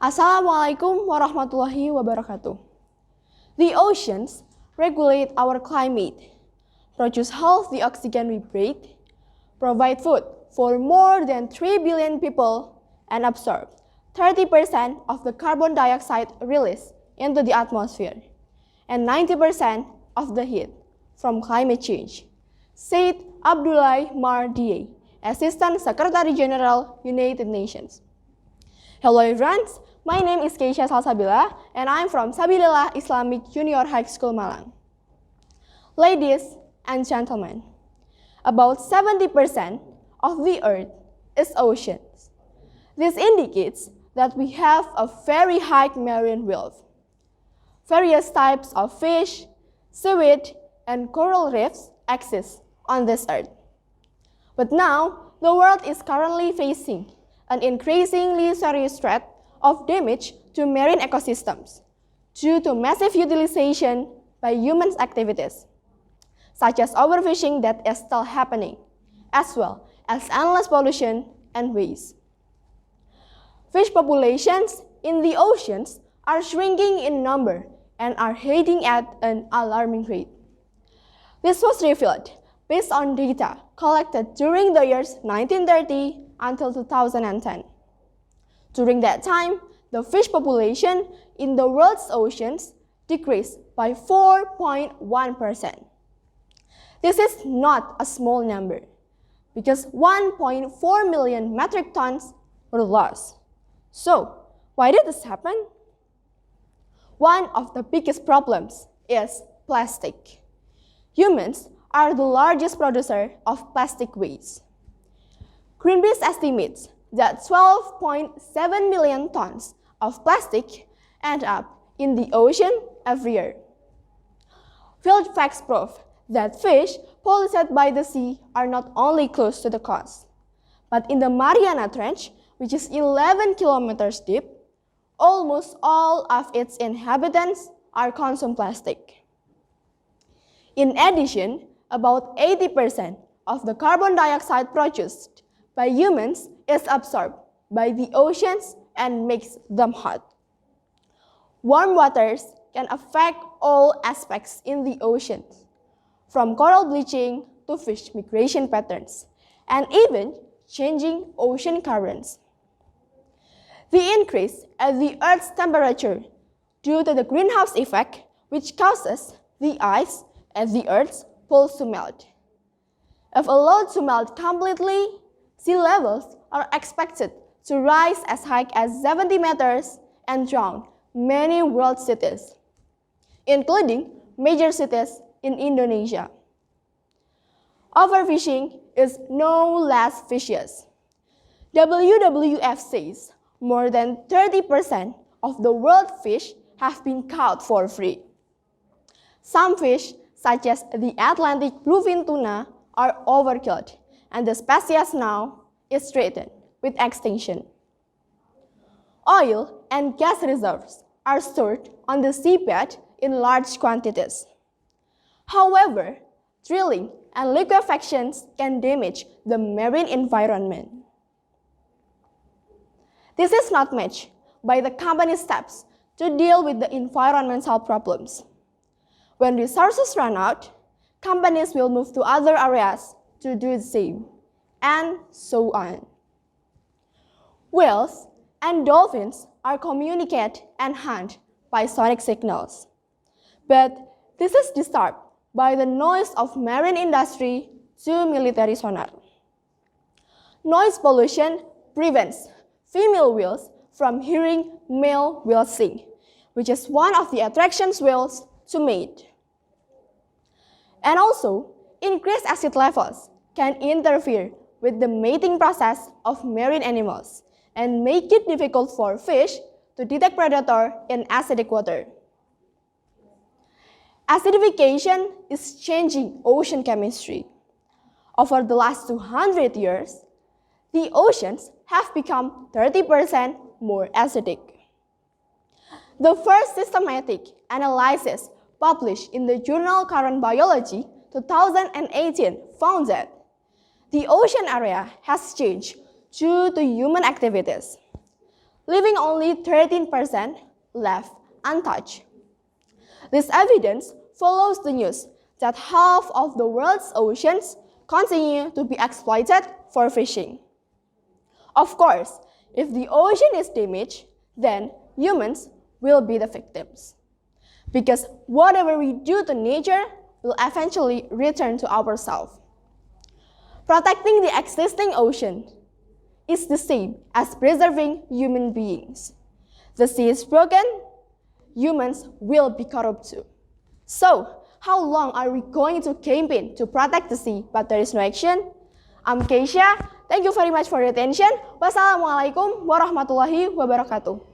Assalamualaikum warahmatullahi wabarakatuh. The oceans regulate our climate, produce healthy oxygen we breathe, provide food for more than 3 billion people, and absorb 30% of the carbon dioxide released into the atmosphere, and 90% of the heat from climate change, said Abdoulaye Mar Dieye, Assistant Secretary General, United Nations. Hello everyone, my name is Sabilillah and I'm from Sabilillah Islamic Junior High School Malang. Ladies and gentlemen, about 70% of the earth is oceans. This indicates that we have a very high marine wealth. Various types of fish, seaweed, and coral reefs exist on this earth. But now, the world is currently facing an increasingly serious threat of damage to marine ecosystems due to massive utilization by human activities, such as overfishing that is still happening, as well as endless pollution and waste. Fish populations in the oceans are shrinking in number and are heading at an alarming rate. This was revealed based on data collected during the years 1930 until 2010. During that time, the fish population in the world's oceans decreased by 4.1%. This is not a small number, because 1.4 million metric tons were lost. So, why did this happen? One of the biggest problems is plastic. Humans are the largest producer of plastic waste. Greenpeace estimates that 12.7 million tons of plastic end up in the ocean every year. Field facts prove that fish polluted by the sea are not only close to the coast, but in the Mariana Trench, which is 11 kilometers deep, almost all of its inhabitants are consume plastic. In addition, about 80% of the carbon dioxide produced by humans is absorbed by the oceans and makes them hot. Warm waters can affect all aspects in the oceans, from coral bleaching to fish migration patterns, and even changing ocean currents. The increase in the Earth's temperature due to the greenhouse effect, which causes the ice at the Earth's poles to melt. If allowed to melt completely, sea levels are expected to rise as high as 70 meters and drown many world cities, including major cities in Indonesia. Overfishing is no less vicious. WWF says more than 30% of the world fish have been caught for free. Some fish, such as the Atlantic bluefin tuna, are overkilled, and the species now is threatened with extinction. Oil and gas reserves are stored on the seabed in large quantities. However, drilling and liquefaction can damage the marine environment. This is not matched by the company's steps to deal with the environmental problems. When resources run out, companies will move to other areas to do the same, and so on. Whales and dolphins are communicate and hunt by sonic signals. But this is disturbed by the noise of marine industry to military sonar. Noise pollution prevents female whales from hearing male whales sing, which is one of the attractions whales to mate. And also, increased acid levels can interfere with the mating process of marine animals and make it difficult for fish to detect predator in acidic water. Acidification is changing ocean chemistry. Over the last 200 years, the oceans have become 30% more acidic. The first systematic analysis published in the journal Current Biology 2018 found that the ocean area has changed due to human activities. leaving only 13% left untouched. This evidence follows the news that half of the world's oceans continue to be exploited for fishing. Of course, if the ocean is damaged, then humans will be the victims. Because whatever we do to nature will eventually return to ourselves. Protecting the existing ocean is the same as preserving human beings. The sea is broken, humans will be corrupt too. So, how long are we going to campaign to protect the sea but there is no action? I'm Keisha. Thank you very much for your attention. Wassalamualaikum warahmatullahi wabarakatuh.